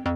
Hey,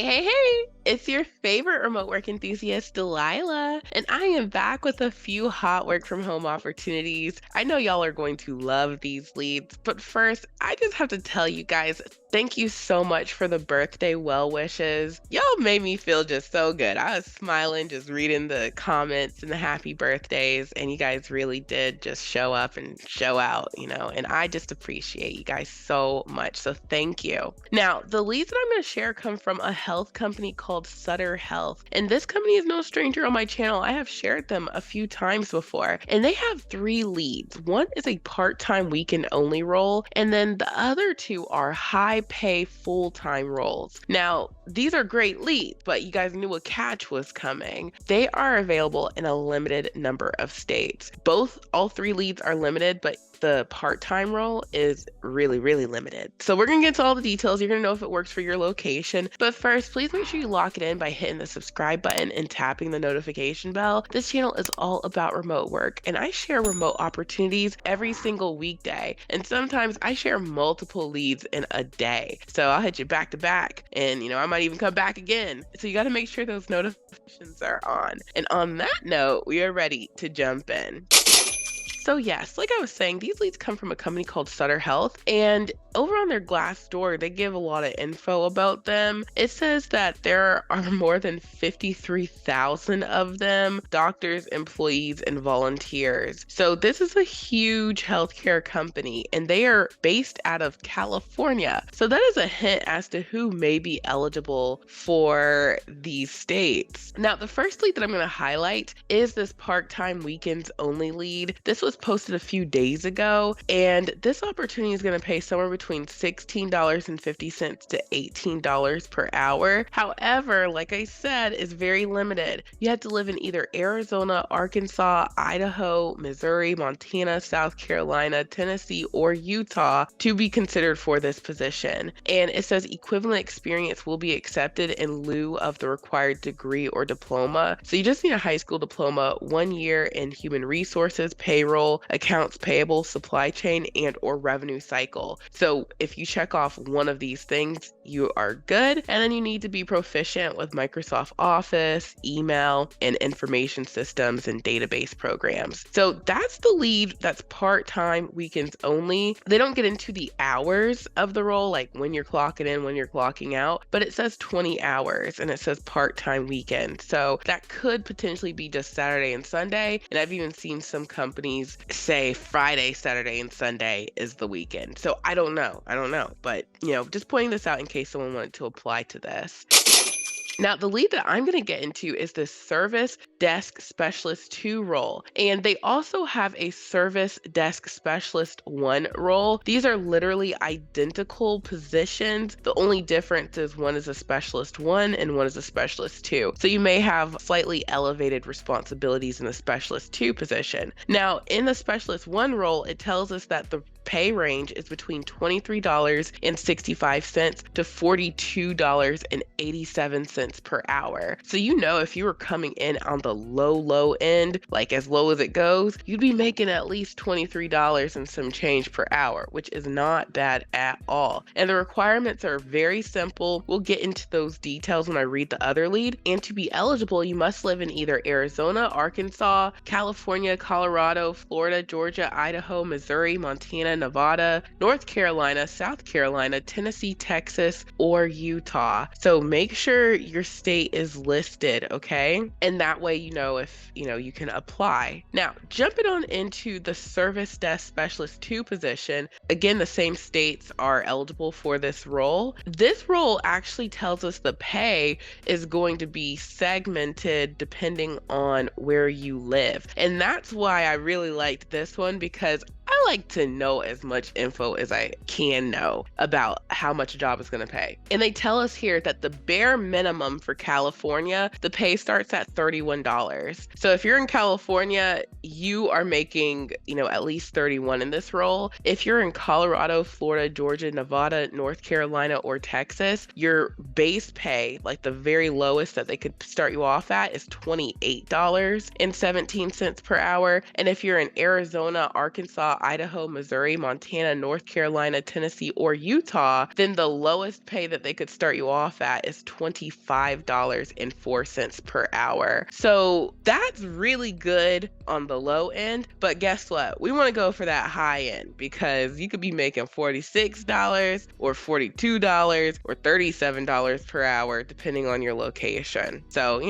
hey, hey! It's your favorite remote work enthusiast, Delilah, and I am back with a few hot work from home opportunities. I know y'all are going to love these leads, but first, I just have to tell you guys, thank you so much for the birthday well wishes. Y'all made me feel just so good. I was smiling just reading the comments and the happy birthdays, and you guys really did just show up and show out, and I just appreciate you guys so much. So thank you. Now, the leads that I'm going to share come from a health company called Sutter Health. And this company is no stranger on my channel. I have shared them a few times before. And they have three leads. One is a part-time weekend only role, and then the other two are high pay full-time roles. Now, these are great leads, but you guys knew a catch was coming. They are available in a limited number of states. All three leads are limited, but the part-time role is really, really limited. So we're gonna get to all the details. You're gonna know if it works for your location. But first, please make sure you lock it in by hitting the subscribe button and tapping the notification bell. This channel is all about remote work, and I share remote opportunities every single weekday. And sometimes I share multiple leads in a day. So I'll hit you back to back, and I might even come back again. So you gotta make sure those notifications are on. And on that note, we are ready to jump in. So yes, like I was saying, these leads come from a company called Sutter Health, and over on their Glassdoor, they give a lot of info about them. It says that there are more than 53,000 of them, doctors, employees, and volunteers. So this is a huge healthcare company, and they are based out of California. So that is a hint as to who may be eligible for these states. Now, the first lead that I'm going to highlight is this part-time weekends only lead. This was posted a few days ago, and this opportunity is going to pay somewhere between $16.50 to $18 per hour. However, like I said, it's very limited. You have to live in either Arizona, Arkansas, Idaho, Missouri, Montana, South Carolina, Tennessee, or Utah to be considered for this position. And it says equivalent experience will be accepted in lieu of the required degree or diploma. So you just need a high school diploma, 1 year in human resources, payroll, accounts payable, supply chain, and or revenue cycle. So if you check off one of these things, you are good. And then you need to be proficient with Microsoft Office, email, and information systems and database programs. So that's the lead that's part-time, weekends only. They don't get into the hours of the role, like when you're clocking in, when you're clocking out, but it says 20 hours and it says part-time weekend. So that could potentially be just Saturday and Sunday. And I've even seen some companies say Friday, Saturday, and Sunday is the weekend. So I don't know. But, just pointing this out in case someone wanted to apply to this. Now, the lead that I'm going to get into is the Service Desk Specialist 2 role. And they also have a Service Desk Specialist 1 role. These are literally identical positions. The only difference is one is a Specialist 1 and one is a Specialist 2. So you may have slightly elevated responsibilities in the Specialist 2 position. Now, in the Specialist 1 role, it tells us that the pay range is between $23.65 to $42.87 per hour. So if you were coming in on the low end, like as low as it goes, you'd be making at least $23 and some change per hour, which is not bad at all. And the requirements are very simple. We'll get into those details when I read the other lead. And to be eligible, you must live in either Arizona, Arkansas, California, Colorado, Florida, Georgia, Idaho, Missouri, Montana, Nevada, North Carolina, South Carolina, Tennessee, Texas, or Utah. So make sure your state is listed, okay? And that way if you can apply. Now, jumping on into the Service Desk Specialist 2 position, again, the same states are eligible for this role. This role actually tells us the pay is going to be segmented depending on where you live. And that's why I really liked this one, because I like to know as much info as I can know about how much a job is going to pay. And they tell us here that the bare minimum for California, the pay starts at $31. So if you're in California, you are making, at least 31 in this role. If you're in Colorado, Florida, Georgia, Nevada, North Carolina, or Texas, your base pay, like the very lowest that they could start you off at, is $28.17 per hour. And if you're in Arizona, Arkansas, Idaho, Missouri, Montana, North Carolina, Tennessee, or Utah, then the lowest pay that they could start you off at is $25.04 per hour. So that's really good on the low end. But guess what? We want to go for that high end because you could be making $46 or $42 or $37 per hour, depending on your location. So,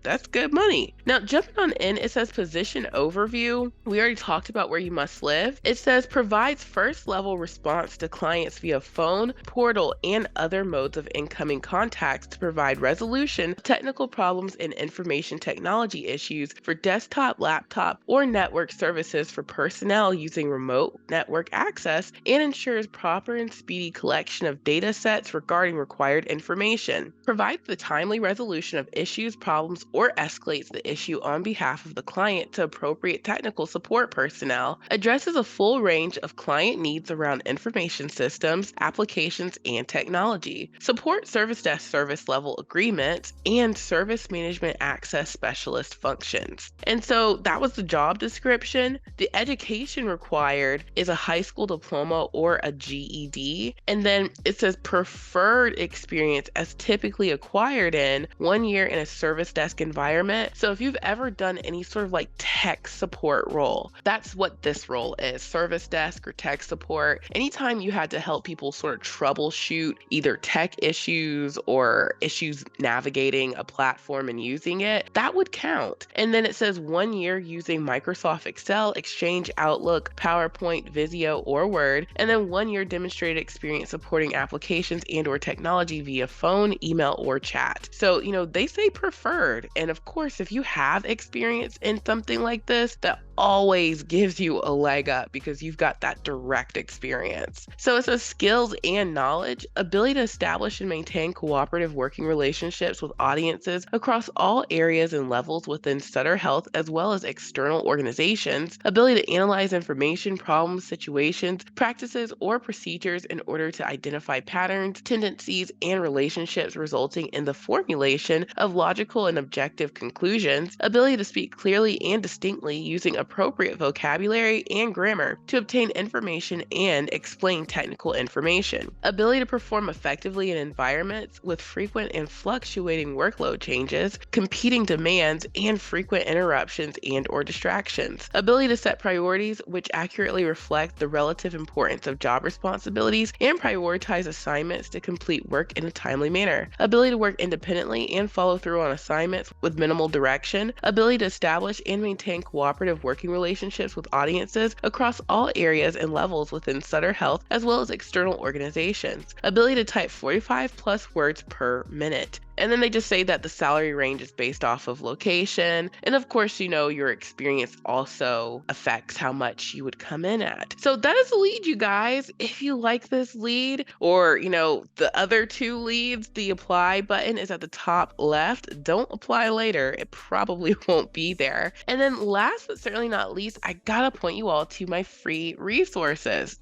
that's good money. Now, jumping on in, it says position overview. We already talked about where you must live. It says provides first level response to clients via phone, portal, and other modes of incoming contacts to provide resolution of technical problems and information technology issues for desktop, laptop, or network services for personnel using remote network access, and ensures proper and speedy collection of data sets regarding required information. Provides the timely resolution of issues, problems, or escalates the issue on behalf of the client to appropriate technical support personnel, addresses a full range of client needs around information systems, applications, and technology, support service desk service level agreements, and service management access specialist functions. And so that was the job description. The education required is a high school diploma or a GED. And then it says preferred experience as typically acquired in 1 year in a service desk environment. So if you've ever done any sort of like tech support role, that's what this role is, service desk or tech support. Anytime you had to help people sort of troubleshoot either tech issues or issues navigating a platform and using it, that would count. And then it says 1 year using Microsoft Excel, Exchange, Outlook, PowerPoint, Visio, or Word, and then 1 year demonstrated experience supporting applications and or technology via phone, email, or chat. So, they say preferred. And of course, if you have experience in something like this, that always gives you a leg up because you've got that direct experience. So it says skills and knowledge, ability to establish and maintain cooperative working relationships with audiences across all areas and levels within Sutter Health as well as external organizations, ability to analyze information, problems, situations, practices, or procedures in order to identify patterns, tendencies, and relationships resulting in the formulation of logical and objective conclusions, ability to speak clearly and distinctly using appropriate vocabulary and grammar to obtain information and explain technical information, ability to perform effectively in environments with frequent and fluctuating workload changes, competing demands, and frequent interruptions and or distractions, ability to set priorities which accurately reflect the relative importance of job responsibilities and prioritize assignments to complete work in a timely manner, ability to work independently and follow through on assignments with minimal direction, ability to establish and maintain cooperative working relationships with audiences across all areas and levels within Sutter Health as well as external organizations, ability to type 45 plus words per minute. And then they just say that the salary range is based off of location. And of course, your experience also affects how much you would come in at. So that is the lead, you guys. If you like this lead or, the other two leads, the apply button is at the top left. Don't apply later. It probably won't be there. And then last but certainly not least, I gotta point you all to my free resources.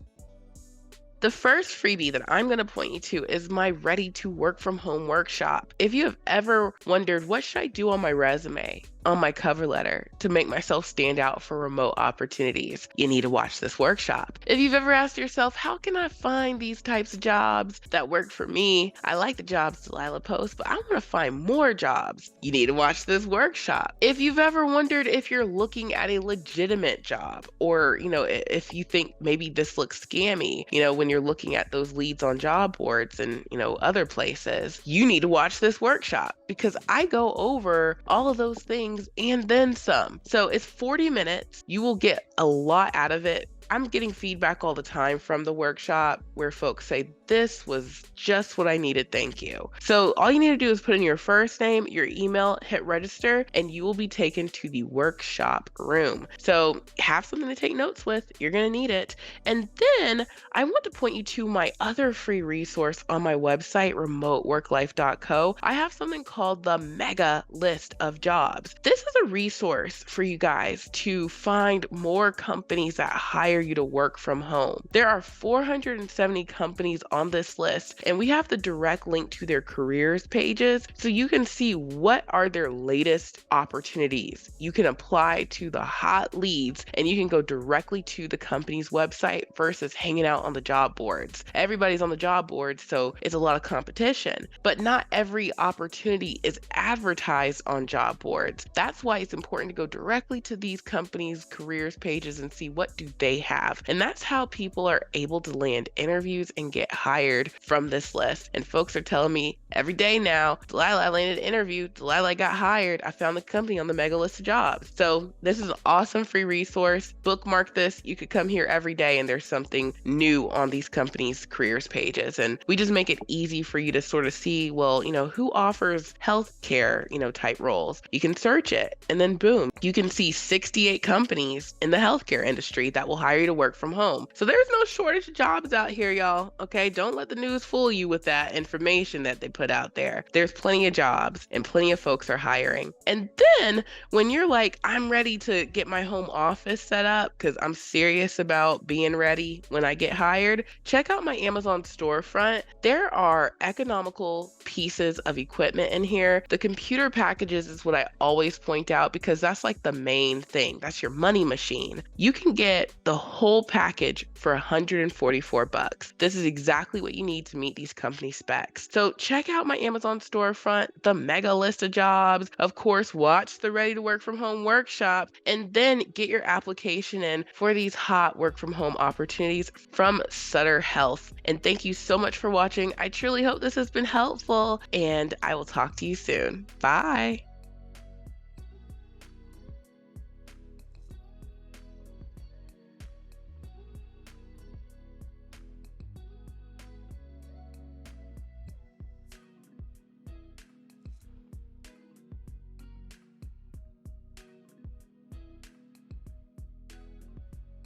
The first freebie that I'm going to point you to is my Ready to Work from Home workshop. If you have ever wondered, what should I do on my resume, on my cover letter to make myself stand out for remote opportunities, you need to watch this workshop. If you've ever asked yourself, how can I find these types of jobs that work for me? I like the jobs Delilah posts, but I want to find more jobs. You need to watch this workshop. If you've ever wondered if you're looking at a legitimate job or, if you think maybe this looks scammy, when you're looking at those leads on job boards and, other places, you need to watch this workshop because I go over all of those things and then some. So it's 40 minutes. You will get a lot out of it. I'm getting feedback all the time from the workshop where folks say, "This was just what I needed. Thank you." So all you need to do is put in your first name, your email, hit register, and you will be taken to the workshop room. So have something to take notes with. You're going to need it. And then I want to point you to my other free resource on my website, remoteworklife.co. I have something called the Mega List of Jobs. This is a resource for you guys to find more companies that hire you to work from home. There are 470 companies on this list, and we have the direct link to their careers pages so you can see what are their latest opportunities. You can apply to the hot leads and you can go directly to the company's website versus hanging out on the job boards. Everybody's on the job boards, so it's a lot of competition, but not every opportunity is advertised on job boards. That's why it's important to go directly to these companies' careers pages and see what do they have. And that's how people are able to land interviews and get hired from this list. And folks are telling me every day now, "Delilah, I landed an interview. Delilah, I got hired. I found the company on the Mega List of Jobs." So this is an awesome free resource. Bookmark this. You could come here every day and there's something new on these companies' careers pages. And we just make it easy for you to sort of see, well, who offers healthcare, type roles. You can search it and then boom, you can see 68 companies in the healthcare industry that will hire you to work from home. So there's no shortage of jobs out here, y'all. Okay, don't let the news fool you with that information that they put out there. There's plenty of jobs and plenty of folks are hiring. And then when you're like, "I'm ready to get my home office set up because I'm serious about being ready when I get hired," check out my Amazon storefront. There are economical pieces of equipment in here. The computer packages is what I always point out because that's like the main thing. That's your money machine. You can get the whole package for $144. This is exactly what you need to meet these company specs. So check out my Amazon storefront, the Mega List of Jobs. Of course, watch the Ready to Work from Home workshop, and then get your application in for these hot work from home opportunities from Sutter Health. And thank you so much for watching. I truly hope this has been helpful, and I will talk to you soon. Bye.